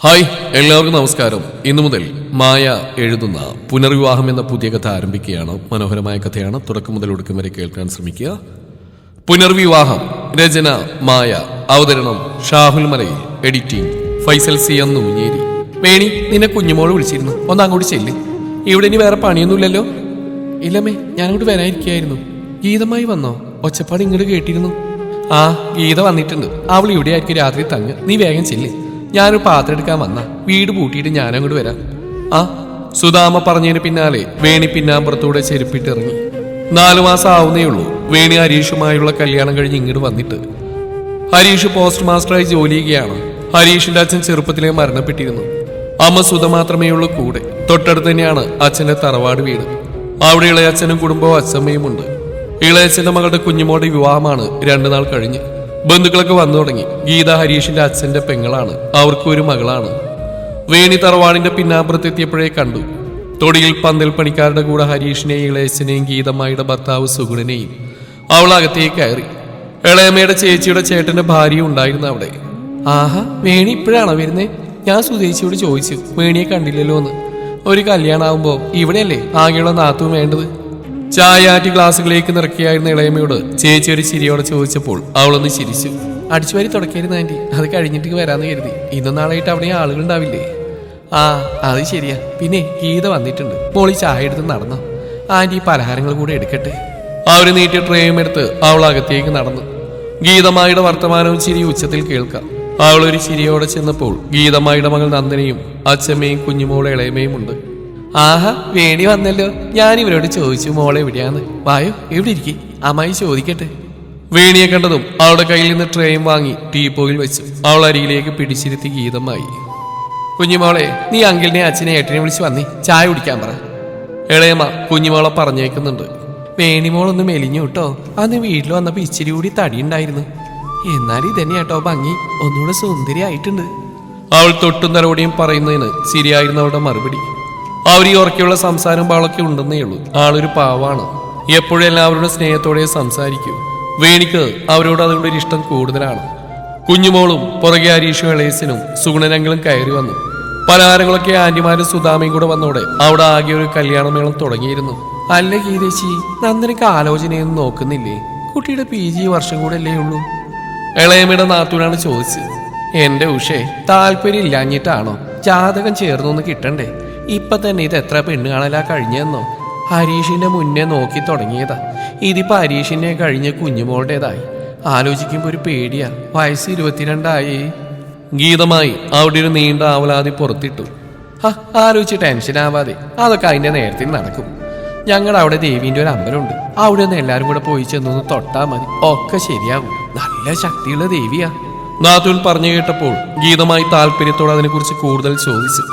Hi, എല്ലാവർക്കും നമസ്കാരം. ഇന്നു മുതൽ മായ എഴുതുന്ന പുനർവിവാഹം എന്ന പുതിയ കഥ ആരംഭിക്കുകയാണ്. മനോഹരമായ കഥയാണ്. തുടക്കം മുതൽ ഒടുക്കം വരെ കേൾക്കാൻ ശ്രമിക്കുക. പുനർവിവാഹം. രചന മായ. അവതരണം Shahul Malayil. Editing Faisal C M Noonjeri. Veni, നിന്നെ കുഞ്ഞുമോള് വിളിച്ചിരുന്നു, ഒന്ന് അങ്ങോട്ട് ചെല്ല്. ഇവിടെ ഇനി വേറെ പണിയൊന്നുമില്ലല്ലോ? ഇല്ലമ്മേ, ഞാനങ്ങോട്ട് വരാനിരിക്കുകയായിരുന്നു. ഗീതമായി വന്നോ? ഒച്ചപ്പാട് ഇങ്ങോട്ട് കേട്ടിരുന്നു. ആ, ഗീത വന്നിട്ടുണ്ട്. അവൾ ഇവിടെ ആയിരിക്കും രാത്രി തങ്ങ്. നീ വേഗം ചെല്ല്. ഞാനൊരു പാത്രം എടുക്കാൻ വന്ന വീട് പൂട്ടിയിട്ട് ഞാനങ്ങോട്ട് വരാം. ആ, സുധാമ പറഞ്ഞതിന് പിന്നാലെ വേണി പിന്നാമ്പുറത്തൂടെ ചെരുപ്പിട്ടിറങ്ങി. 4 മാസം ആവുന്നേ ഉള്ളൂ വേണി ഹരീഷുമായുള്ള കല്യാണം കഴിഞ്ഞ് ഇങ്ങോട്ട് വന്നിട്ട്. ഹരീഷ് പോസ്റ്റ് മാസ്റ്ററായി ജോലി ചെയ്യുകയാണ്. ഹരീഷിന്റെ അച്ഛൻ ചെറുപ്പത്തിലേ മരണപ്പെട്ടിരുന്നു. അമ്മ സുധ മാത്രമേ ഉള്ളൂ കൂടെ. തൊട്ടടുത്ത് തന്നെയാണ് അച്ഛന്റെ തറവാട് വീട്. അവിടെ ഇളയച്ഛനും കുടുംബവും അച്ഛമ്മയും ഉണ്ട്. ഇളയച്ഛന്റെ മകളുടെ കുഞ്ഞുമോടെ വിവാഹമാണ് 2 നാൾ കഴിഞ്ഞ്. ബന്ധുക്കളൊക്കെ വന്നു തുടങ്ങി. ഗീത ഹരീഷിന്റെ അച്ഛന്റെ പെങ്ങളാണ്. അവർക്ക് ഒരു മകളാണ്. വേണി തറവാടിന്റെ പിന്നാമ്പുറത്തെത്തിയപ്പോഴേ കണ്ടു. തൊടിയിൽ പന്തൽ പണിക്കാരുടെ കൂടെ ഹരീഷിനെയും ഇളയച്ചനെയും ഗീതമ്മയുടെ ഭർത്താവ് സുഗുണനെയും അവൾ അകത്തേക്ക് കയറി. ഇളയമ്മയുടെ ചേച്ചിയുടെ ചേട്ടന്റെ ഭാര്യയും ഉണ്ടായിരുന്നു അവിടെ. ആഹാ, വേണി ഇപ്പോഴാണോ വരുന്നേ? ഞാൻ സുധേച്ചിയോട് ചോദിച്ചു, വേണിയെ കണ്ടില്ലല്ലോ എന്ന്. ഒരു കല്യാണമാകുമ്പോ ഇവിടെയല്ലേ ആകെയുള്ള നാത്തും വേണ്ടത്? ചായാറ്റി ഗ്ലാസുകളിലേക്ക് നിറക്കിയായിരുന്ന ഇളയമ്മയോട് ചേച്ചി ഒരു ചിരിയോടെ ചോദിച്ചപ്പോൾ അവളൊന്ന് ചിരിച്ചു. അടിച്ചുവാരി തുടക്കായിരുന്നു ആന്റി, അത് കഴിഞ്ഞിട്ട് വരാന്ന് കരുതി. ഇന്നും നാളായിട്ട് അവിടെ ആളുകളുണ്ടാവില്ലേ? ആ, അത് ശരിയാ. പിന്നെ ഗീത വന്നിട്ടുണ്ട്. മോളി ചായ എടുത്ത് നടന്നോ? ആന്റി പലഹാരങ്ങൾ കൂടെ എടുക്കട്ടെ. അവര് നീട്ടിയ ട്രേയും എടുത്ത് അവൾ അകത്തേക്ക് നടന്നു. ഗീതമായുടെ വർത്തമാനവും ചിരി ഉച്ചത്തിൽ കേൾക്കാം. അവളൊരു ചിരിയോടെ ചെന്നപ്പോൾ ഗീതമായുടെ മകൾ നന്ദനയും അച്ഛമ്മയും കുഞ്ഞുമോളെ ഇളയമയും ഉണ്ട്. ആഹാ, വേണി വന്നല്ലോ. ഞാൻ ഇവരോട് ചോദിച്ചു മോളെ എവിടെയാന്ന്. വായോ, എവിടെ ഇരിക്കും, അമ്മായി ചോദിക്കട്ടെ. വേണിയെ കണ്ടതും അവളുടെ കയ്യിൽ നിന്ന് ട്രെയിൻ വാങ്ങി ടീപ്പോയിൽ വെച്ചു. അവൾ അരികിലേക്ക് പിടിച്ചിരുത്തി ഗീതമായി. കുഞ്ഞുമോളെ, നീ അങ്കിളിനെ അച്ഛനെ ഏട്ടനെ വിളിച്ച് വന്നേ, ചായ കുടിക്കാൻ പറ. ഇളയമ്മ കുഞ്ഞുമോളെ പറഞ്ഞേക്കുന്നുണ്ട്. വേണിമോളൊന്ന് മെലിഞ്ഞു കേട്ടോ. അന്ന് വീട്ടിൽ വന്നപ്പോ ഇച്ചിരി കൂടി തടിയുണ്ടായിരുന്നു. എന്നാലും ഇതന്നെ കേട്ടോ ഭംഗി, ഒന്നുകൂടെ സുന്ദരി ആയിട്ടുണ്ട്. അവൾ തൊട്ടും തലോടിയും പറയുന്നതിന് ശരിയായിരുന്നു അവളുടെ മറുപടി. അവർ ഈ ഉറക്കെയുള്ള സംസാരം പാളൊക്കെ ഉണ്ടെന്നേ ഉള്ളൂ. ആളൊരു പാവാണ്. എപ്പോഴും എല്ലാവരുടെ സ്നേഹത്തോടെ സംസാരിക്കൂ. വേണിക്ക് അവരോട് അതുകൊണ്ട് ഒരു ഇഷ്ടം കൂടുതലാണ്. കുഞ്ഞുമോളും പുറകെ ഹരീഷും ഇളയച്ചനും സുഗുണനങ്ങളും കയറി വന്നു. പലഹാരങ്ങളൊക്കെ ആന്റിമാരും സുധാമയും കൂടെ വന്നോടെ അവിടെ ആകെ ഒരു കല്യാണമേളം തുടങ്ങിയിരുന്നു. അല്ല ഗീതേച്ചി, നന്ദനക്ക് ആലോചനയൊന്നും നോക്കുന്നില്ലേ? കുട്ടിയുടെ PG വർഷം കൂടെ അല്ലേ ഉള്ളൂ? ഇളയമ്മയുടെ നാത്തൂനാണ് ചോദിച്ചത്. എന്റെ ഉഷേ, താല്പര്യം ഇല്ലാഞ്ഞിട്ടാണോ? ജാതകം ചേർന്നൊന്ന് കിട്ടണ്ടേ? ഇപ്പൊ തന്നെ ഇത് എത്ര പെണ്ണ് കാണലാ കഴിഞ്ഞെന്നോ? ഹരീഷിന്റെ മുന്നേ നോക്കി തുടങ്ങിയതാ. ഇതിപ്പോ ഹരീഷിനെ കഴിഞ്ഞ കുഞ്ഞുമോളുടേതായി. ആലോചിക്കുമ്പോ ഒരു പേടിയാ. വയസ്സ് 22 ഗീതമായി അവിടെ ഒരു നീണ്ട ആവലാതി പുറത്തിട്ടു. ആലോചിച്ച് ടെൻഷൻ ആവാതെ, അതൊക്കെ അതിന്റെ നേരത്തിൽ നടക്കും. ഞങ്ങളുടെ അവിടെ ദേവീന്റെ ഒരു അമ്പലമുണ്ട്. അവിടെ നിന്ന് എല്ലാരും കൂടെ പോയി ചെന്നൊന്ന് തൊട്ടാ മതി, ഒക്കെ ശരിയാകും. നല്ല ശക്തിയുള്ള ദേവിയാ. നാത്തൂൻ പറഞ്ഞു കേട്ടപ്പോൾ ഗീതമായി താല്പര്യത്തോടെ അതിനെക്കുറിച്ച് കൂടുതൽ ചോദിച്ചു.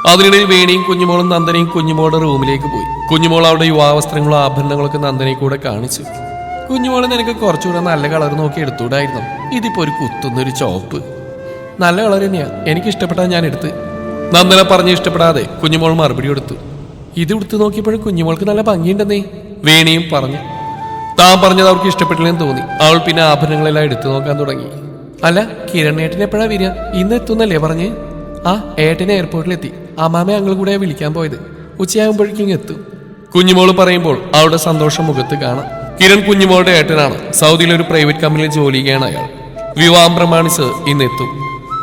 അതിനിടയിൽ വേണിയും കുഞ്ഞുമോളും നന്ദനയും കുഞ്ഞുമോളുടെ റൂമിലേക്ക് പോയി. കുഞ്ഞുമോൾ അവിടെ യുവാവസ്ത്രങ്ങളും ആഭരണങ്ങളൊക്കെ നന്ദനയെ കൂടെ കാണിച്ചു. കുഞ്ഞുമോളെ, നിനക്ക് കുറച്ചുകൂടെ നല്ല കളർ നോക്കി എടുത്തുകൂടായിരുന്നു? ഇതിപ്പോ ഒരു കുത്തുന്നൊരു ചോപ്പ്. നല്ല കളർ തന്നെയാ, എനിക്ക് ഇഷ്ടപ്പെട്ടാൽ ഞാൻ എടുത്ത്. നന്ദന പറഞ്ഞ് ഇഷ്ടപ്പെടാതെ കുഞ്ഞുമോൾ മറുപടി കൊടുത്തു. ഇത് എടുത്തു നോക്കിയപ്പോഴും കുഞ്ഞുമോൾക്ക് നല്ല ഭംഗിയുണ്ടെന്നേ വേണിയും പറഞ്ഞു. താൻ പറഞ്ഞത് അവർക്ക് ഇഷ്ടപ്പെട്ടില്ലെന്ന് തോന്നി. അവൾ പിന്നെ ആഭരണങ്ങളെല്ലാം എടുത്തു നോക്കാൻ തുടങ്ങി. അല്ല, കിരൺ ഏട്ടൻ എപ്പോഴാ വരിക? ഇന്ന് എത്തുന്നല്ലേ പറഞ്ഞ്? ആ, ഏട്ടനെ എയർപോർട്ടിലെത്തി. അമ്മാമെ ഞങ്ങൾ കൂടെ വിളിക്കാൻ പോയത്. ഉച്ചയാകുമ്പോഴേക്കും എത്തും. കുഞ്ഞുമോള് പറയുമ്പോൾ അവളുടെ സന്തോഷം മുഖത്ത് കാണാം. കിരൺ കുഞ്ഞുമോളുടെ ഏട്ടനാണ്. സൗദിയിലെ ഒരു പ്രൈവറ്റ് കമ്പനിയിൽ ജോലി ചെയ്യാണ് അയാൾ. വിവാഹം പ്രമാണിച്ച് ഇന്നെത്തും.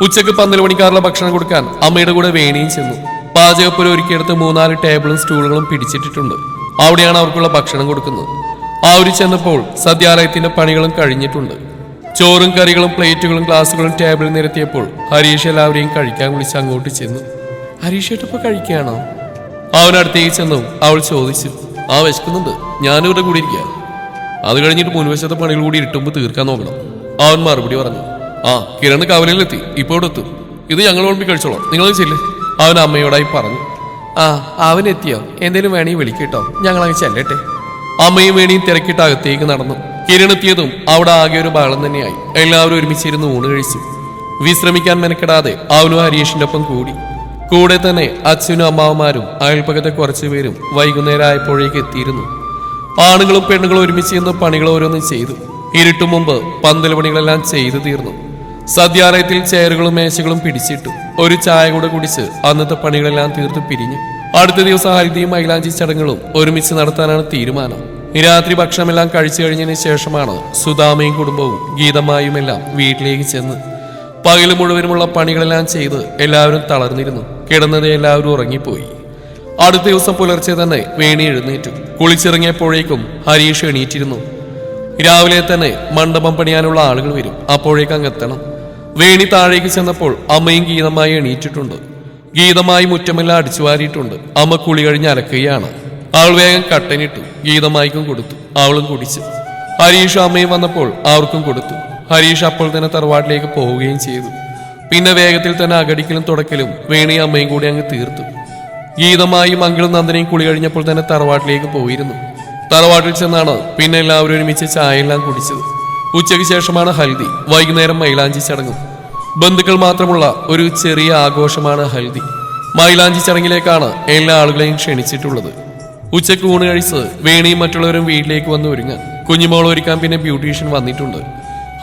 ഉച്ചക്ക് 12 മണിക്കാറുള്ള ഭക്ഷണം കൊടുക്കാൻ അമ്മയുടെ കൂടെ വേണിയും ചെന്നു. പാചകപ്പുര ഒരുക്കിയെടുത്ത് 3-4 ടേബിളും സ്റ്റൂളുകളും പിടിച്ചിട്ടിട്ടുണ്ട്. അവിടെയാണ് അവർക്കുള്ള ഭക്ഷണം കൊടുക്കുന്നത്. അവർ ചെന്നപ്പോൾ സദ്യാലയത്തിന്റെ പണികളും കഴിഞ്ഞിട്ടുണ്ട്. ചോറും കറികളും പ്ലേറ്റുകളും ഗ്ലാസുകളും ടേബിളിൽ നിരത്തിയപ്പോൾ ഹരീഷ് എല്ലാവരെയും കഴിക്കാൻ വിളിച്ച് അങ്ങോട്ട് ചെന്നു. ഹരീഷ് ഏട്ടപ്പോ കഴിക്കുകയാണോ? അവനടുത്തേക്ക് ചെന്നു അവൾ ചോദിച്ചു. ആ, വിശക്കുന്നുണ്ട്, ഞാനിവിടെ കൂടി ഇരിക്കുക. അത് കഴിഞ്ഞിട്ട് മുൻവശത്തെ പണികൾ കൂടി ഇരുട്ടുമ്പോൾ തീർക്കാൻ നോക്കണം. അവൻ മറുപടി പറഞ്ഞു. ആ, കിരണ് കവലയിലെത്തി, ഇപ്പോൾ ഇവിടെ എത്തും. ഇത് ഞങ്ങൾ ഓർമ്മി കഴിച്ചോളാം, നിങ്ങൾ ചെല്ല്. അവൻ അമ്മയോടായി പറഞ്ഞു. ആ, അവൻ എത്തിയോ? എന്തേലും വേണമെങ്കിൽ വിളിക്കട്ടോ, ഞങ്ങളങ്ങ് ചെല്ലട്ടെ. അമ്മയും വേണിയും തിരക്കിട്ട് അകത്തേക്ക് നടന്നു. കിരണെത്തിയതും അവിടെ ആകെ ഒരു ബഹളം തന്നെയായി. എല്ലാവരും ഒരുമിച്ചിരുന്ന് ഊണ് കഴിച്ചു. വിശ്രമിക്കാൻ മെനക്കെടാതെ അവനും ഹരീഷിന്റെ ഒപ്പം കൂടി. കൂടെ തന്നെ അച്ഛനും അമ്മാവന്മാരും അയൽപ്പക്കത്തെ കുറച്ചുപേരും വൈകുന്നേരം ആയപ്പോഴേക്ക് എത്തിയിരുന്നു. ആണുങ്ങളും പെണ്ണുങ്ങളും ഒരുമിച്ച് നിന്ന് പണികൾ ഓരോന്നും ചെയ്തു. ഇരുട്ടു മുമ്പ് പന്തൽ പണികളെല്ലാം ചെയ്തു തീർന്നു. സദ്യാലയത്തിൽ ചെയറുകളും മേശകളും പിടിച്ചിട്ടു. ഒരു ചായ കൂടെ കുടിച്ച് അന്നത്തെ പണികളെല്ലാം തീർത്ത് പിരിഞ്ഞു. അടുത്ത ദിവസം ഹൽദിയും മൈലാഞ്ചി ചടങ്ങുകളും ഒരുമിച്ച് നടത്താനാണ് തീരുമാനം. രാത്രി ഭക്ഷണമെല്ലാം കഴിച്ചു കഴിഞ്ഞതിന് ശേഷമാണ് സുധാമയും കുടുംബവും ഗീതമായുമെല്ലാം വീട്ടിലേക്ക് ചെന്ന്. പകല് മുഴുവനുമുള്ള പണികളെല്ലാം ചെയ്ത് എല്ലാവരും തളർന്നിരുന്നു. കിടന്നത് എല്ലാവരും ഉറങ്ങിപ്പോയി. അടുത്ത ദിവസം പുലർച്ചെ തന്നെ വേണി എഴുന്നേറ്റു. കുളിച്ചിറങ്ങിയപ്പോഴേക്കും ഹരീഷ് എണീറ്റിരുന്നു. രാവിലെ തന്നെ മണ്ഡപം പണിയാനുള്ള ആളുകൾ വരും, അപ്പോഴേക്കും അങ്ങെത്തണം. വേണി താഴേക്ക് ചെന്നപ്പോൾ അമ്മയും ഗീതമായി എണീറ്റിട്ടുണ്ട്. ഗീതമായി മുറ്റമെല്ലാം അടിച്ചുവാരിയിട്ടുണ്ട്. അമ്മ കുളി കഴിഞ്ഞ് അലക്കുകയാണ്. അവൾ വേഗം കട്ടനിട്ടു. ഗീതമായിക്കും കൊടുത്തു. അവളും കുടിച്ചു. ഹരീഷും അമ്മയും വന്നപ്പോൾ അവർക്കും കൊടുത്തു. ഹരീഷ് അപ്പോൾ തന്നെ തറവാട്ടിലേക്ക് പോവുകയും ചെയ്തു. പിന്നെ വേഗത്തിൽ തന്നെ അകടിക്കലും തുടക്കലും വേണിയും അമ്മയും കൂടി അങ്ങ് തീർത്തു. ഗീതമായി മംഗളും നന്ദനയും കുളി കഴിഞ്ഞപ്പോൾ തന്നെ തറവാട്ടിലേക്ക് പോയിരുന്നു. തറവാട്ടിൽ ചെന്നാണ് പിന്നെ എല്ലാവരും ഒരുമിച്ച് ചായയെല്ലാം കുടിച്ചത്. ഉച്ചയ്ക്ക് ശേഷമാണ് ഹൽദി. വൈകുന്നേരം മൈലാഞ്ചി ചടങ്ങും. ബന്ധുക്കൾ മാത്രമുള്ള ഒരു ചെറിയ ആഘോഷമാണ് ഹൽദി. മൈലാഞ്ചി ചടങ്ങിലേക്കാണ് എല്ലാ ആളുകളെയും ക്ഷണിച്ചിട്ടുള്ളത്. ഉച്ചയ്ക്ക് ഊണ് കഴിച്ച് വേണിയും മറ്റുള്ളവരും വീട്ടിലേക്ക് വന്ന് ഒരുങ്ങാൻ. കുഞ്ഞുമോൾ ഒരുക്കാൻ പിന്നെ ബ്യൂട്ടീഷ്യൻ വന്നിട്ടുണ്ട്.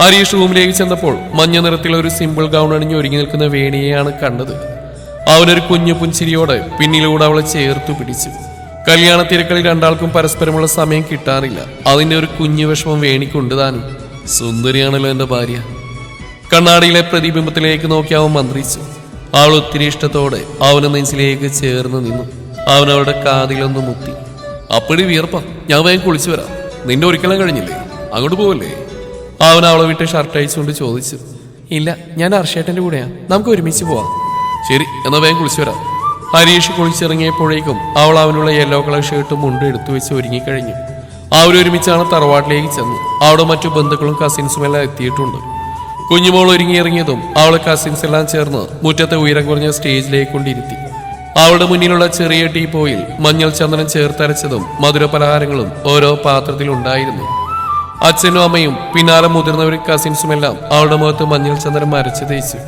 ഹരീഷ് റൂമിലേക്ക് ചെന്നപ്പോൾ മഞ്ഞ നിറത്തിലുള്ള ഒരു സിമ്പിൾ ഗൗൺ അണിഞ്ഞ് ഒരുങ്ങി നിൽക്കുന്ന വേണിയെയാണ് കണ്ടത്. അവനൊരു കുഞ്ഞു പുഞ്ചിരിയോടെ പിന്നിലൂടെ അവളെ ചേർത്തു പിടിച്ചു. കല്യാണ തിരക്കളിൽ രണ്ടാൾക്കും പരസ്പരമുള്ള സമയം കിട്ടാറില്ല. അതിന്റെ ഒരു കുഞ്ഞു വിഷമം വേണിക്കുണ്ട് താനും. സുന്ദരിയാണല്ലോ എന്റെ ഭാര്യ. കണ്ണാടിയിലെ പ്രതിബിംബത്തിലേക്ക് നോക്കി അവൻ മന്ത്രിച്ചു. അവൾ ഒത്തിരി ഇഷ്ടത്തോടെ അവന് നെഞ്ചിലേക്ക് ചേർന്ന് നിന്നു. അവൻ അവളുടെ കാതിലൊന്ന് മുത്തി. അപ്പടി വിയർപ്പ, ഞാൻ വേഗം കുളിച്ചു വരാം. നിന്റെ ഒരിക്കലും കഴിഞ്ഞില്ലേ? അങ്ങോട്ട് പോവല്ലേ? അവൻ അവളെ വിട്ട് ഷർട്ട് അയച്ചുകൊണ്ട് ചോദിച്ചു. ഇല്ല, ഞാൻ ഹർഷേട്ടന്റെ കൂടെയാ, നമുക്ക് ഒരുമിച്ച് പോവാം. ശരി, എന്നാ വേഗം കുളിച്ചു വരാം. ഹരീഷ് കുളിച്ചിറങ്ങിയപ്പോഴേക്കും അവൾ അവനുള്ള യെല്ലോ കളർ ഷർട്ടും മുണ്ടും എടുത്തു വെച്ച് ഒരുങ്ങിക്കഴിഞ്ഞു. അവരൊരുമിച്ചാണ് തറവാട്ടിലേക്ക് ചെന്നു. അവിടെ മറ്റു ബന്ധുക്കളും കസിൻസും എല്ലാം എത്തിയിട്ടുണ്ട്. കുഞ്ഞുമോൾ ഒരുങ്ങിയിറങ്ങിയതും അവളെ കസിൻസ് എല്ലാം ചേർന്ന് മുറ്റത്തെ ഉയരം കുറഞ്ഞ സ്റ്റേജിലേക്ക് കൊണ്ടിരുത്തി. അവളുടെ മുന്നിലുള്ള ചെറിയ ടീപ്പോയിൽ മഞ്ഞൾ ചന്ദനം ചേർത്തരച്ചതും മധുര പലഹാരങ്ങളും ഓരോ പാത്രത്തിൽ ഉണ്ടായിരുന്നു. അച്ഛനും അമ്മയും പിന്നാലെ മുതിർന്നവരും കസിൻസുമെല്ലാം അവളുടെ മുഖത്ത് മഞ്ഞൾ ചന്ദനം അരച്ച് തേച്ചു.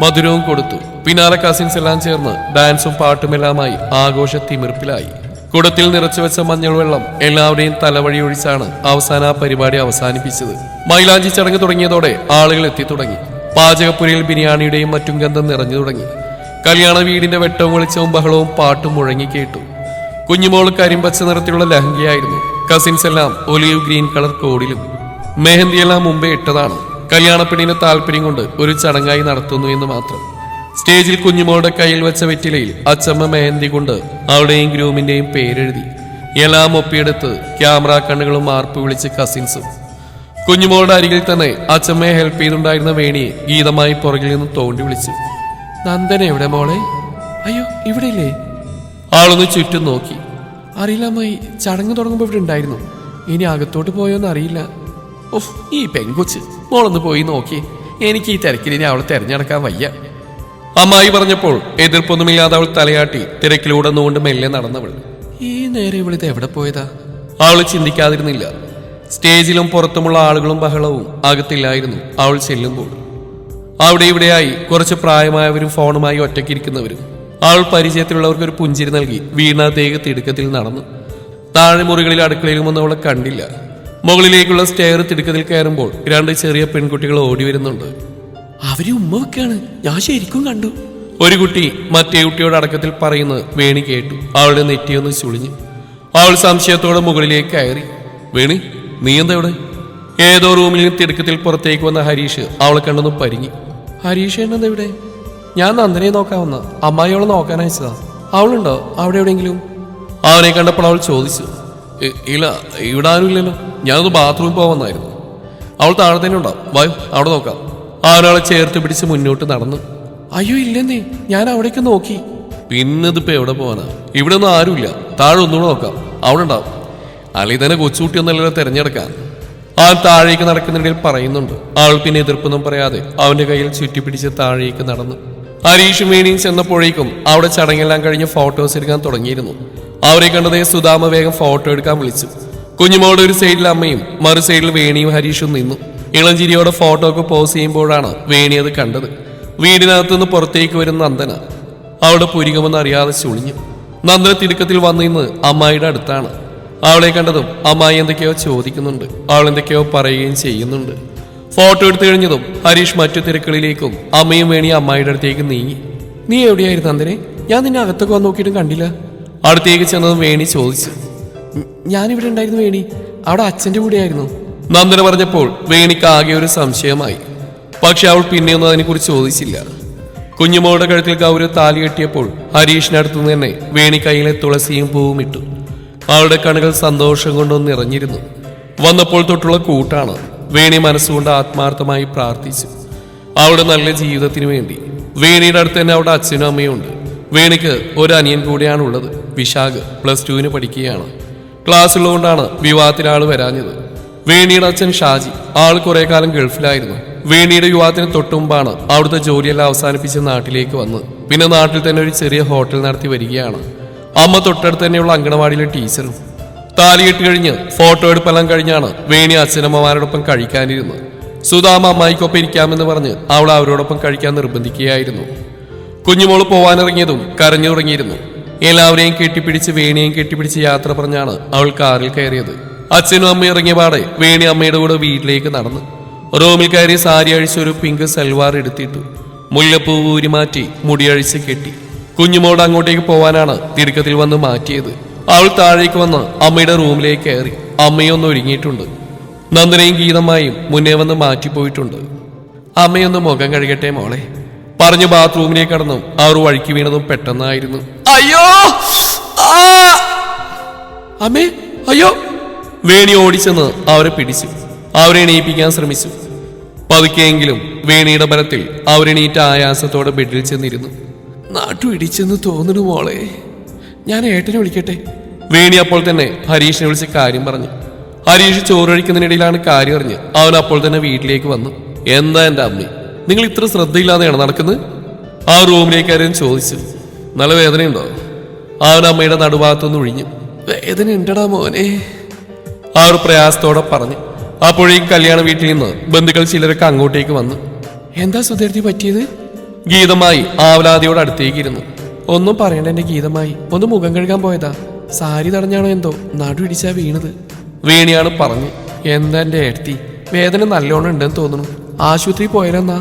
മധുരവും കൊടുത്തു. പിന്നാലെ കസിൻസ് എല്ലാം ചേർന്ന് ഡാൻസും പാട്ടുമെല്ലാമായി ആഘോഷ തിമിർപ്പിലായി. കുടത്തിൽ നിറച്ചു വെച്ച മഞ്ഞൾ വെള്ളം എല്ലാവരുടെയും തലവഴി ഒഴിച്ചാണ് അവസാന ആ പരിപാടി അവസാനിപ്പിച്ചത്. മൈലാഞ്ചി ചടങ്ങ് തുടങ്ങിയതോടെ ആളുകൾ എത്തി തുടങ്ങി. പാചകപ്പുരയിൽ ബിരിയാണിയുടെയും മറ്റും ഗന്ധം നിറഞ്ഞു തുടങ്ങി. കല്യാണ വീടിന്റെ വെട്ടവും വെളിച്ചവും ബഹളവും പാട്ടും മുഴങ്ങി കേട്ടു. കുഞ്ഞുമോൾ കരിമ്പച്ച നിറത്തിലുള്ള ലഹങ്കയായിരുന്നു. കസിൻസ് എല്ലാം ഒലിവ് ഗ്രീൻ കളർ കോഡിലും. മെഹന്തിയെല്ലാം മുമ്പേ ഇട്ടതാണ്. കല്യാണപ്പെണ്ണിന് താല്പര്യം കൊണ്ട് ഒരു ചടങ്ങായി നടത്തുന്നു എന്ന് മാത്രം. സ്റ്റേജിൽ കുഞ്ഞുമോളുടെ കയ്യിൽ വെച്ച വെറ്റിലയിൽ അച്ചമ്മ മെഹന്തി കൊണ്ട് അവളുടെയും ഗ്രൂമിന്റെയും പേരെഴുതി. എല്ലാം ഒപ്പിയെടുത്ത് ക്യാമറ കണ്ണുകളും മാർപ്പ് വിളിച്ച് കസിൻസും. കുഞ്ഞുമോളുടെ അരികിൽ തന്നെ അച്ചമ്മയെ ഹെൽപ്പ് ചെയ്തുണ്ടായിരുന്ന വേണിയെ ഗീതമായി പുറകിൽ നിന്ന് തോണ്ടി വിളിച്ചു. നന്ദന എവിടെ മോളെ? അയ്യോ, ഇവിടെ ഇല്ലേ? ആളൊന്ന് ചുറ്റും നോക്കി. അറിയില്ല അമ്മായി, ചടങ്ങ് തുടങ്ങുമ്പോൾ ഇവിടെ ഉണ്ടായിരുന്നു. ഇനി അകത്തോട്ട് പോയോന്ന് അറിയില്ല. ഓഹ്, ഈ പെങ്കൊച്ച്, മോളൊന്ന് പോയി നോക്കി. എനിക്ക് ഈ തിരക്കിൽ ഇനി അവളെ തെരഞ്ഞെടുക്കാൻ വയ്യ. അമ്മായി പറഞ്ഞപ്പോൾ എതിർപ്പൊന്നുമില്ലാതെ അവൾ തലയാട്ടി തിരക്കിലൂടെ നോണ്ട് മെല്ലെ നടന്നവൾ. ഈ നേരെ ഇവളിത് എവിടെ പോയതാ? അവൾ ചിന്തിക്കാതിരുന്നില്ല. സ്റ്റേജിലും പുറത്തുമുള്ള ആളുകളും ബഹളവും അകത്തില്ലായിരുന്നു. അവൾ ചെല്ലുമ്പോൾ അവിടെ ഇവിടെയായി കുറച്ച് പ്രായമായവരും ഫോണുമായി ഒറ്റയ്ക്കിരിക്കുന്നവരും. അവൾ പരിചയത്തിലുള്ളവർക്ക് ഒരു പുഞ്ചിരി നൽകി വീണാത്തേക്ക് തിടുക്കത്തിൽ നടന്നു. താഴെ മുറികളിൽ അടുക്കളയിലും ഒന്നും അവളെ കണ്ടില്ല. മുകളിലേക്കുള്ള സ്റ്റെയർ തിടുക്കത്തിൽ കയറുമ്പോൾ രണ്ട് ചെറിയ പെൺകുട്ടികൾ ഓടി വരുന്നുണ്ട്. അവര് ഉമ്മ വെക്കാണ്, ഞാൻ ശരിക്കും കണ്ടു. ഒരു കുട്ടി മറ്റേ കുട്ടിയോട് അടക്കത്തിൽ പറയുന്നത് വേണി കേട്ടു. അവളുടെ നെറ്റിയൊന്ന് ചുളിഞ്ഞു. അവൾ സംശയത്തോടെ മുകളിലേക്ക് കയറി. വേണി, നീ എന്താ ഇവിടെ? ഏതോ റൂമിൽ നിന്ന് തിടുക്കത്തിൽ പുറത്തേക്ക് വന്ന ഹരീഷ് അവളെ കണ്ടൊന്ന് പരിങ്ങി. ഹരീഷ് എന്താ ഇവിടെ? ഞാൻ നന്ദനയെ നോക്കാൻ വന്ന, അമ്മായിയോളെ നോക്കാൻ അയച്ചതാ. അവളുണ്ടോ അവിടെ എവിടെയെങ്കിലും? അവനെ കണ്ടപ്പോൾ അവൾ ചോദിച്ചു. ഇല്ല, ഇവിടെ ആരും ഇല്ലല്ലോ. ഞാനൊന്ന് ബാത്റൂമിൽ പോവാന്നായിരുന്നു. അവൾ താഴെ തന്നെ ഉണ്ടാവും, വായു അവിടെ നോക്കാം. അവനവളെ ചേർത്ത് പിടിച്ച് മുന്നോട്ട് നടന്നു. അയ്യോ ഇല്ലെന്നേ, ഞാൻ അവിടേക്ക് നോക്കി. പിന്നിതിപ്പോ എവിടെ പോവാനാ? ഇവിടെ ഒന്നും ആരുമില്ല. താഴെ ഒന്നുകൂടെ നോക്കാം, അവിടെ ഉണ്ടാവും. അല്ലെങ്കിൽ തന്നെ കൊച്ചുകുട്ടിയൊന്നല്ലോ തിരഞ്ഞെടുക്കാൻ. അവൻ താഴേക്ക് നടക്കുന്നിടയിൽ പറയുന്നുണ്ട്. അവൾ പിന്നെ എതിർപ്പൊന്നും പറയാതെ അവന്റെ കയ്യിൽ ചുറ്റിപ്പിടിച്ച് താഴേക്ക് നടന്നു. ഹരീഷും വേണിയും ചെന്നപ്പോഴേക്കും അവിടെ ചടങ്ങെല്ലാം കഴിഞ്ഞ് ഫോട്ടോസ് എടുക്കാൻ തുടങ്ങിയിരുന്നു. അവരെ കണ്ടതേ സുധാമ വേഗം ഫോട്ടോ എടുക്കാൻ വിളിച്ചു. കുഞ്ഞുമോളുടെ ഒരു സൈഡിൽ അമ്മയും മറു സൈഡിൽ വേണിയും ഹരീഷും നിന്നു. ഇളഞ്ചിരിയോടെ ഫോട്ടോക്ക് പോസ് ചെയ്യുമ്പോഴാണ് വേണി അത് കണ്ടത്. വീടിനകത്തുനിന്ന് പുറത്തേക്ക് വരുന്ന നന്ദന. അവളുടെ പുരികമെന്ന് അറിയാതെ ചുളിഞ്ഞു. നന്ദന തിടുക്കത്തിൽ വന്നിന്ന് അമ്മായിയുടെ അടുത്താണ്. അവളെ കണ്ടതും അമ്മായി എന്തൊക്കെയോ ചോദിക്കുന്നുണ്ട്. അവൾ എന്തൊക്കെയോ പറയുകയും ചെയ്യുന്നുണ്ട്. ഫോട്ടോ എടുത്തു കഴിഞ്ഞതും ഹരീഷ് മറ്റു തിരക്കുകളിലേക്കും അമ്മയും വേണി അമ്മായിയുടെ അടുത്തേക്ക് നീങ്ങി. നീ എവിടെയായിരുന്നു നന്ദനെ? ഞാൻ നിന്നെ അകത്തൊക്കെ വന്ന് നോക്കിയിട്ടും കണ്ടില്ല. അടുത്തേക്ക് ചെന്നതും വേണി ചോദിച്ചു. ഞാനിവിടെ ഉണ്ടായിരുന്നു വേണി, അവിടെ അച്ഛൻ്റെ കൂടെയായിരുന്നു. നന്ദന പറഞ്ഞപ്പോൾ വേണിക്ക് ആകെ ഒരു സംശയമായി. പക്ഷെ അവൾ പിന്നെയൊന്നും അതിനെക്കുറിച്ച് ചോദിച്ചില്ല. കുഞ്ഞുമോളുടെ കഴുത്തിൽ ഗൗരവ താലി കെട്ടിയപ്പോൾ ഹരീഷിനടുത്തുനിന്ന് തന്നെ വേണി കയ്യിലെ തുളസിയും പൂവും ഇട്ടു. അവളുടെ കണ്ണുകൾ സന്തോഷം കൊണ്ടൊന്ന് നിറഞ്ഞിരുന്നു. വന്നപ്പോൾ തൊട്ടുള്ള കൂട്ടാണ്. വേണി മനസ്സുകൊണ്ട് ആത്മാർത്ഥമായി പ്രാർത്ഥിച്ചു അവളുടെ നല്ല ജീവിതത്തിന് വേണ്ടി. വേണിയുടെ അടുത്ത് തന്നെ അവിടെ അച്ഛനും അമ്മയും ഉണ്ട്. വേണിക്ക് ഒരു അനിയൻ കൂടെയാണുള്ളത്. വിശാഖ് +2 പഠിക്കുകയാണ്. ക്ലാസ്സുള്ളതുകൊണ്ടാണ് വിവാഹത്തിന് ആൾ വരാഞ്ഞത്. വേണിയുടെ അച്ഛൻ ഷാജി ആൾ കുറെ കാലം ഗൾഫിലായിരുന്നു. വേണിയുടെ വിവാഹത്തിന് തൊട്ടുമുമ്പാണ് അവിടുത്തെ ജോലിയെല്ലാം അവസാനിപ്പിച്ച് നാട്ടിലേക്ക് വന്ന് പിന്നെ നാട്ടിൽ തന്നെ ഒരു ചെറിയ ഹോട്ടൽ നടത്തി വരികയാണ്. അമ്മ തൊട്ടടുത്ത് തന്നെയുള്ള അങ്കണവാടിയിലെ ടീച്ചറും. താലികെട്ട് കഴിഞ്ഞ് ഫോട്ടോ എടുപ്പെല്ലാം കഴിഞ്ഞാണ് വേണി അച്ഛനമ്മമാരോടൊപ്പം കഴിക്കാനിരുന്നത്. സുധാമ അമ്മായിക്കൊപ്പം ഇരിക്കാമെന്ന് പറഞ്ഞ് അവൾ അവരോടൊപ്പം കഴിക്കാൻ നിർബന്ധിക്കുകയായിരുന്നു. കുഞ്ഞുമോള് പോവാനിറങ്ങിയതും കരഞ്ഞു തുടങ്ങിയിരുന്നു. എല്ലാവരെയും കെട്ടിപ്പിടിച്ച് വേണിയെയും കെട്ടിപ്പിടിച്ച് യാത്ര പറഞ്ഞാണ് അവൾ കാറിൽ കയറിയത്. അച്ഛനും അമ്മയും ഇറങ്ങിയ പാടെ വേണി അമ്മയുടെ കൂടെ വീട്ടിലേക്ക് നടന്നു. റൂമിൽ കയറി സാരി അഴിച്ച് ഒരു പിങ്ക് സൽവാർ എടുത്തിട്ടു. മുല്ലപ്പൂ ഊരി മാറ്റി മുടിയഴിച്ച് കെട്ടി. കുഞ്ഞുമോട് അങ്ങോട്ടേക്ക് പോവാനാണ് തിടുക്കത്തിൽ വന്ന് മാറ്റിയത്. അവൾ താഴേക്ക് വന്ന് അമ്മയുടെ റൂമിലേക്ക് കയറി. അമ്മയൊന്ന് ഒരുങ്ങിയിട്ടുണ്ട്. നന്ദനയും ഗീതമായും മുന്നേ വന്ന് മാറ്റിപ്പോയിട്ടുണ്ട്. അമ്മയൊന്ന് മുഖം കഴുകട്ടെ മോളെ പറഞ്ഞു ബാത്റൂമിലേക്ക് കടന്നു. അവർ വഴിക്ക് വീണതും പെട്ടെന്നായിരുന്നു. അയ്യോ അമ്മേ അയ്യോ! വേണി ഓടിച്ചെന്ന് അവരെ പിടിച്ചു. അവരെ എണീപ്പിക്കാൻ ശ്രമിച്ചു. പതുക്കെയെങ്കിലും വേണിയുടെ ബലത്തിൽ അവരെണീറ്റ ആയാസത്തോടെ ബെഡിൽ ചെന്നിരുന്നു. നാട്ടു ഇടിച്ചെന്ന് തോന്നുന്നു മോളെ, ഞാൻ ഏട്ടനെ വിളിക്കട്ടെ? വേണി അപ്പോൾ തന്നെ ഹരീഷിനെ വിളിച്ച് കാര്യം പറഞ്ഞു. ഹരീഷ് ചോറൊഴിക്കുന്നതിനിടയിലാണ് കാര്യം അറിഞ്ഞ് അവൻ അപ്പോൾ തന്നെ വീട്ടിലേക്ക് വന്നു. എന്താ എൻ്റെ അമ്മ, നിങ്ങൾ ഇത്ര ശ്രദ്ധയില്ലാതെയാണ് നടക്കുന്നത്? ആ റൂമിലേക്ക് ആരും ചോദിച്ചു. നല്ല വേദനയുണ്ടോ? അവൻ അമ്മയുടെ നടുഭാഗത്തുനിന്ന് ഒഴിഞ്ഞു. വേദന ഉണ്ടടാ മോനെ, അവർ പ്രയാസത്തോടെ പറഞ്ഞു. അപ്പോഴേക്കും കല്യാണ വീട്ടിൽ നിന്ന് ബന്ധുക്കൾ ചിലരൊക്കെ അങ്ങോട്ടേക്ക് വന്നു. എന്താ സുധീർത്തി പറ്റിയത്? ഗീതമായി ആവലാതിയോട് അടുത്തേക്കിരുന്നു. ഒന്നും പറയണ്ട എന്റെ ഗീതമായി, ഒന്ന് മുഖം കഴുകാൻ പോയതാ. സാരി തടഞ്ഞാണോ എന്തോ നടു ഇടിച്ചാ വീണത്. വേണിയാണ് പറഞ്ഞു. എന്താ എന്റെ ഏടത്തി, വേദന നല്ലോണം ഉണ്ടെന്ന് തോന്നുന്നു. ആശുപത്രി പോയാലെന്നാ?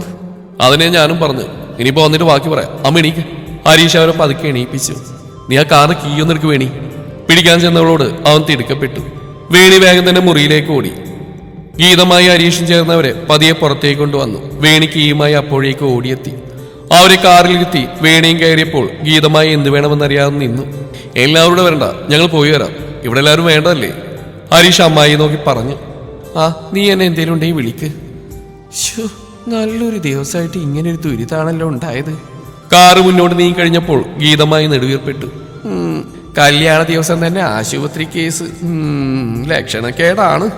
അതിനെ ഞാനും പറഞ്ഞു. ഇനിയിപ്പോ വന്നിട്ട് ബാക്കി പറയാം. അമ്മ എണീക്ക്. ഹരീഷ് അവരെ പതുക്കെ എണീപ്പിച്ചു. നീ ആ കാറിന് കീയൊന്നും എടുക്ക് വേണി. പിടിക്കാൻ ചെന്നവളോട് അവൻ തിടുക്കപ്പെട്ടു. വേണി വേഗം തന്നെ മുറിയിലേക്ക് ഓടി. ഗീതമായി ഹരീഷും ചേർന്നവരെ പതിയെ പുറത്തേക്ക് കൊണ്ടുവന്നു. വേണി കീയുമായി അപ്പോഴേക്ക് ഓടിയെത്തി. അവരെ കാറിലിരുത്തി വേണിയും കയറിയപ്പോൾ ഗീതമായി എന്ത് വേണമെന്നറിയാതെ നിന്നു. എല്ലാവരോടും വരണ്ട, ഞങ്ങൾ പോയി വരാം, ഇവിടെ എല്ലാവരും വേണ്ടതല്ലേ? ഹരീഷ് അമ്മായി നോക്കി പറഞ്ഞു. നീ എന്നെ എന്തേലും ഉണ്ടെങ്കിൽ വിളിക്ക്. നല്ലൊരു ദിവസമായിട്ട് ഇങ്ങനെ ഒരു ദുരിതാണല്ലോ ഉണ്ടായത്. കാറ് മുന്നോട്ട് നീങ്ങി കഴിഞ്ഞപ്പോൾ ഗീതമായി നെടുവീർപ്പെട്ടു. കല്യാണ ദിവസം തന്നെ ആശുപത്രി കേസ്, ലക്ഷണക്കേടാണ്.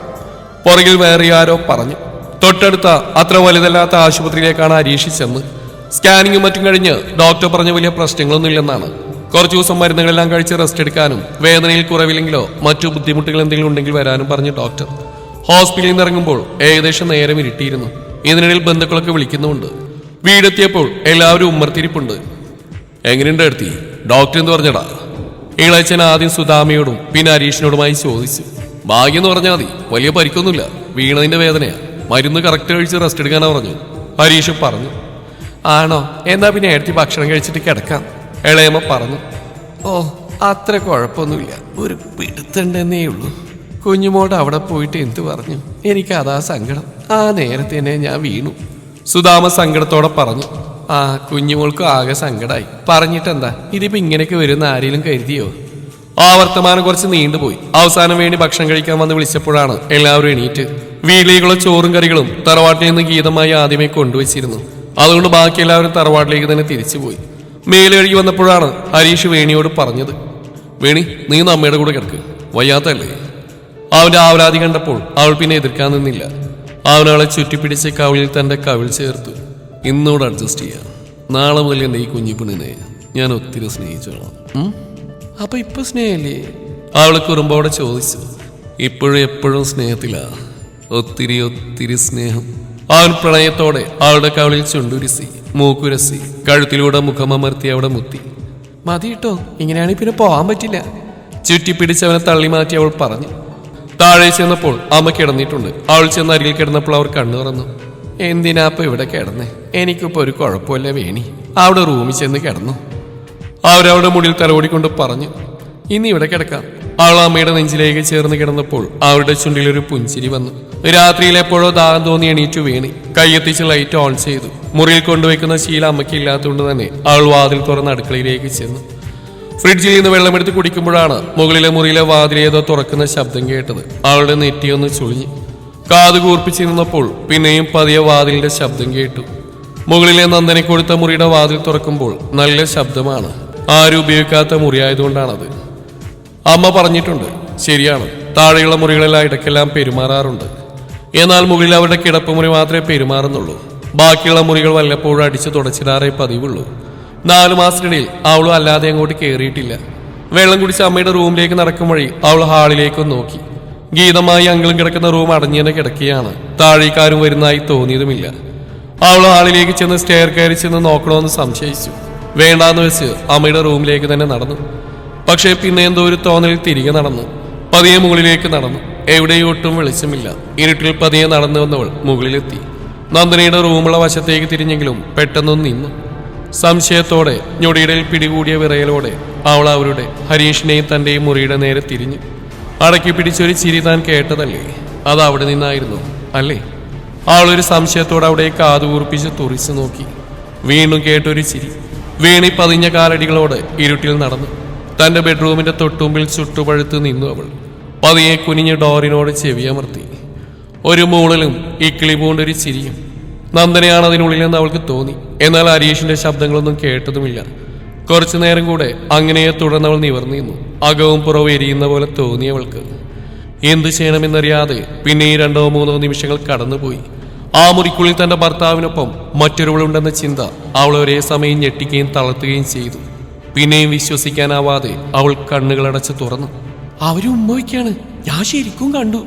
പുറകിൽ വേറെ ആരോ പറഞ്ഞു. തൊട്ടടുത്ത അത്ര വലുതല്ലാത്ത ആശുപത്രിയിലേക്കാണ് ഹരീഷ് ചെന്ന്. സ്കാനിങ്ങും മറ്റും കഴിഞ്ഞ് ഡോക്ടർ പറഞ്ഞ വലിയ പ്രശ്നങ്ങളൊന്നും ഇല്ലെന്നാണ്. കുറച്ചു ദിവസം മരുന്നുകളെല്ലാം കഴിച്ച് റെസ്റ്റ് എടുക്കാനും വേദനയിൽ കുറവില്ലെങ്കിലോ മറ്റു ബുദ്ധിമുട്ടുകൾ എന്തെങ്കിലും ഉണ്ടെങ്കിൽ വരാനും പറഞ്ഞു ഡോക്ടർ. ഹോസ്പിറ്റലിൽ നിന്ന് ഇറങ്ങുമ്പോൾ ഏകദേശം നേരം ഇരുട്ടിയിരുന്നു. ഇതിനിടയിൽ ബന്ധുക്കളൊക്കെ വിളിക്കുന്നുമുണ്ട്. വീടെത്തിയപ്പോൾ എല്ലാവരും ഉമ്മർത്തിരിപ്പുണ്ട്. എങ്ങനെയുണ്ട് എടുത്തി? ഡോക്ടർ എന്ന് പറഞ്ഞടാ. ഇളയച്ചൻ ആദ്യം സുധാമയോടും പിന്നെ ഹരീഷിനോടുമായി ചോദിച്ചു. ഭാഗ്യം എന്ന് പറഞ്ഞാൽ മതി, വലിയ പരിക്കൊന്നുമില്ല, വീണതിന്റെ വേദനയാ, മരുന്ന് കറക്റ്റ് കഴിച്ച് റെസ്റ്റ് എടുക്കാനാ പറഞ്ഞു. ഹരീഷ് പറഞ്ഞു. ആണോ, എന്നാ പിന്നെ എടുത്തി ഭക്ഷണം കഴിച്ചിട്ട് കിടക്കാം, ഇളയമ്മ പറഞ്ഞു. അത്ര കുഴപ്പമൊന്നുമില്ല, ഒരു പിടുത്തണ്ടെന്നേ ഉള്ളൂ. കുഞ്ഞുമോട് അവിടെ പോയിട്ട് എന്ത് പറഞ്ഞു? എനിക്ക് അതാ സങ്കടം. ആ നേരത്തെ തന്നെ ഞാൻ വീണു. സുധാമ സങ്കടത്തോടെ പറഞ്ഞു. കുഞ്ഞുമോൾക്ക് ആകെ സങ്കടമായി. പറഞ്ഞിട്ടെന്താ, ഇതിപ്പോ ഇങ്ങനെയൊക്കെ വരുന്ന ആരെങ്കിലും കരുതിയോ? ആ വർത്തമാനം കുറച്ച് നീണ്ടുപോയി. അവസാനം വേണ്ടി ഭക്ഷണം കഴിക്കാൻ വന്ന് വിളിച്ചപ്പോഴാണ് എല്ലാവരും എണീറ്റ്. വീട്ടിലേക്കുള്ള ചോറും കറികളും തറവാട്ടിൽ നിന്ന് ഗീതമായി ആദ്യമേ കൊണ്ടുവച്ചിരുന്നു. അതുകൊണ്ട് ബാക്കി എല്ലാവരും തറവാട്ടിലേക്ക് തന്നെ തിരിച്ചുപോയി. മേല് കഴുകി വന്നപ്പോഴാണ് ഹരീഷ് വേണിയോട് പറഞ്ഞത്. വേണി, നീ അമ്മയുടെ കൂടെ കിടക്ക്, വയ്യാത്തല്ലേ? അവന്റെ ആവലാതി കണ്ടപ്പോൾ അവൾ പിന്നെ എതിർക്കാൻ നിന്നില്ല. അവനവളെ ചുറ്റിപ്പിടിച്ച് കവിളിൽ തന്റെ കവിൾ ചേർത്തു. ഇന്നോട് അഡ്ജസ്റ്റ് ചെയ്യാം, നാളെ മുതൽ എൻ്റെ ഈ കുഞ്ഞിപ്പിണിനെ ഞാൻ ഒത്തിരി സ്നേഹിച്ചോളാം. അപ്പൊ ഇപ്പൊ സ്നേഹല്ലേ? അവളെ കുറുമ്പോടെ ചോദിച്ചു. ഇപ്പോഴും എപ്പോഴും സ്നേഹത്തിലാ, ഒത്തിരി ഒത്തിരി സ്നേഹം. അവൻ പ്രണയത്തോടെ അവളുടെ കവിളിൽ ചുണ്ടുരസി, മൂക്കുരസി, കഴുത്തിലൂടെ മുഖമമർത്തി അവിടെ മുത്തി. മതി കേട്ടോ, ഇങ്ങനെയാണെങ്കിൽ പിന്നെ പോകാൻ പറ്റില്ല. ചുറ്റിപ്പിടിച്ച് അവനെ തള്ളി മാറ്റി അവൾ പറഞ്ഞു. താഴെ ചെന്നപ്പോൾ അമ്മ കിടന്നിട്ടുണ്ട്. അവൾ ചെന്ന് അരികിൽ കിടന്നപ്പോൾ അവർ കണ്ണു തുറന്നു. എന്തിനാപ്പ ഇവിടെ കിടന്നേ? എനിക്കിപ്പോ ഒരു കുഴപ്പമില്ല വേണി. അവിടെ റൂമിൽ ചെന്ന് കിടന്നു. അവരവിടെ മുടിയിൽ തലോടിക്കൊണ്ട് പറഞ്ഞു. ഇനി ഇവിടെ കിടക്കാം. അവൾ അമ്മയുടെ നെഞ്ചിലേക്ക് ചേർന്ന് കിടന്നപ്പോൾ അവരുടെ ചുണ്ടിലൊരു പുഞ്ചിരി വന്നു. രാത്രിയിൽ എപ്പോഴോ ദാഹം തോന്നി എണീറ്റു വേണി. കയ്യെത്തിച്ച് ലൈറ്റ് ഓൺ ചെയ്തു. മുറിയിൽ കൊണ്ടുവയ്ക്കുന്ന ശീലം അമ്മയ്ക്ക് ഇല്ലാത്തതുകൊണ്ട് തന്നെ അവൾ വാതിൽ തുറന്ന് അടുക്കളയിലേക്ക് ചെന്നു. ഫ്രിഡ്ജിൽ നിന്ന് വെള്ളമെടുത്ത് കുടിക്കുമ്പോഴാണ് മുകളിലെ മുറിയിലെ വാതിലേതോ തുറക്കുന്ന ശബ്ദം കേട്ടത്. അവളുടെ നെറ്റിയൊന്ന് ചുളിഞ്ഞു. കാത് കൂർപ്പിച്ച് നിന്നപ്പോൾ പിന്നെയും പതിയെ വാതിലിന്റെ ശബ്ദം കേട്ടു. മുകളിലെ നന്ദനെ കൊടുത്ത മുറിയുടെ വാതിൽ തുറക്കുമ്പോൾ നല്ല ശബ്ദമാണ്. ആരും ഉപയോഗിക്കാത്ത മുറിയായതുകൊണ്ടാണത്. അമ്മ പറഞ്ഞിട്ടുണ്ട്, ശരിയാണ്. താഴെയുള്ള മുറികളെല്ലാം ഇടയ്ക്കെല്ലാം പെരുമാറാറുണ്ട്. എന്നാൽ മുകളിൽ അവരുടെ കിടപ്പുമുറി മാത്രമേ പെരുമാറുന്നുള്ളൂ. ബാക്കിയുള്ള മുറികൾ വല്ലപ്പോഴും അടിച്ചു തുടച്ചിടാറേ പതിവുള്ളൂ. 4 മാസത്തിനിടയിൽ അവളും അല്ലാതെ അങ്ങോട്ട് കയറിയിട്ടില്ല. വെള്ളം കുടിച്ച് അമ്മയുടെ റൂമിലേക്ക് നടക്കും വഴി അവൾ ഹാളിലേക്കൊന്ന് നോക്കി. ഗീതമായി അങ്കിളും കിടക്കുന്ന റൂം അടഞ്ഞു തന്നെ കിടക്കുകയാണ്. താഴേക്കാരും വരുന്നതായി തോന്നിയതുമില്ല. അവൾ ഹാളിലേക്ക് ചെന്ന് സ്റ്റെയർ കയറി ചെന്ന് നോക്കണമെന്ന് സംശയിച്ചു. വേണ്ടാന്ന് വെച്ച് അമ്മയുടെ റൂമിലേക്ക് തന്നെ നടന്നു. പക്ഷേ പിന്നെ എന്തോ ഒരു തോന്നലിൽ തിരികെ നടന്നു. പതിയെ മുകളിലേക്ക് നടന്നു. എവിടെയും ഒട്ടും വെളിച്ചമില്ല. ഇരുട്ടിൽ പതിയെ നടന്നു വന്നവൾ മുകളിലെത്തി. നന്ദനയുടെ റൂമുള്ള വശത്തേക്ക് തിരിഞ്ഞെങ്കിലും പെട്ടെന്നൊന്ന് നിന്നു. സംശയത്തോടെ ഞൊടിയിടയിൽ പിടികൂടിയ വിറയലോടെ അവൾ അവരുടെ ഹരീഷിനെയും തന്റെയും മുറിയുടെ നേരെ തിരിഞ്ഞു. അടക്കി പിടിച്ചൊരു ചിരി താൻ കേട്ടതല്ലേ? അത് അവിടെ നിന്നായിരുന്നു അല്ലേ? അവളൊരു സംശയത്തോടെ അവിടെ കാതുകൂർപ്പിച്ച് തുറിച്ചു നോക്കി. വീണ്ടും കേട്ടൊരു ചിരി. വീണി പതിഞ്ഞ കാലടികളോടെ ഇരുട്ടിൽ നടന്നു. തന്റെ ബെഡ്റൂമിന്റെ തൊട്ടുമ്പിൽ ചുട്ടുപഴുത്ത് നിന്നു അവൾ. പതിയെ കുനിഞ്ഞ് ഡോറിനോട് ചെവിയമർത്തി. ഒരു മൂളലും ഇക്കിളി പൂണ്ടൊരു ചിരിയും. നന്ദനയാണ് അതിനുള്ളിലെന്ന് അവൾക്ക് തോന്നി. എന്നാൽ ഹരീഷിന്റെ ശബ്ദങ്ങളൊന്നും കേട്ടതുമില്ല. കുറച്ചു നേരം കൂടെ അങ്ങനെ തുടർന്നവൾ നിവർന്നു നിന്നു. അകവും പുറവും എരിയുന്ന പോലെ തോന്നി അവൾക്ക്. എന്തു ചെയ്യണമെന്നറിയാതെ പിന്നെ ഈ 2-3 നിമിഷങ്ങൾ കടന്നുപോയി. ആ മുറിക്കുള്ളിൽ തന്റെ ഭർത്താവിനൊപ്പം മറ്റൊരുവളുണ്ടെന്ന ചിന്ത അവളെ ഒരേ സമയം ഞെട്ടിക്കുകയും തളർത്തുകയും ചെയ്തു. പിന്നെയും വിശ്വസിക്കാനാവാതെ അവൾ കണ്ണുകളടച്ച് തുറന്നു. അവരും ഉമ്മ വയ്ക്കാണ്, ഞാൻ ശരിക്കും കണ്ടു.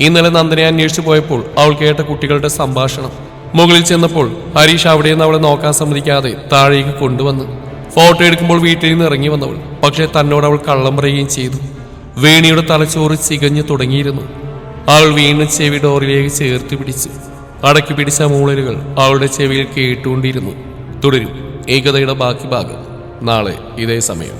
ഇന്നലെ നന്ദനെ അന്വേഷിച്ചു പോയപ്പോൾ അവൾ കേട്ട കുട്ടികളുടെ സംഭാഷണം. മുകളിൽ ചെന്നപ്പോൾ ഹരീഷ് അവിടെ നിന്ന് അവളെ നോക്കാൻ സമ്മതിക്കാതെ താഴേക്ക് കൊണ്ടുവന്നു. ഫോട്ടോ എടുക്കുമ്പോൾ വീട്ടിൽ നിന്ന് ഇറങ്ങി വന്നവൾ. പക്ഷെ തന്നോട് അവൾ കള്ളം പറയുകയും ചെയ്തു. വേണിയുടെ തലച്ചോറ് ചികഞ്ഞു തുടങ്ങിയിരുന്നു. അവൾ വീണ്ടും ചെവി ഡോറിലേക്ക് ചേർത്ത് പിടിച്ചു. അടക്കി പിടിച്ച മൂളലുകൾ അവളുടെ ചെവിയിൽ കേട്ടുകൊണ്ടിരുന്നു. തുടരും ഏകതയുടെ ബാക്കി ഭാഗം നാളെ ഇതേ സമയം.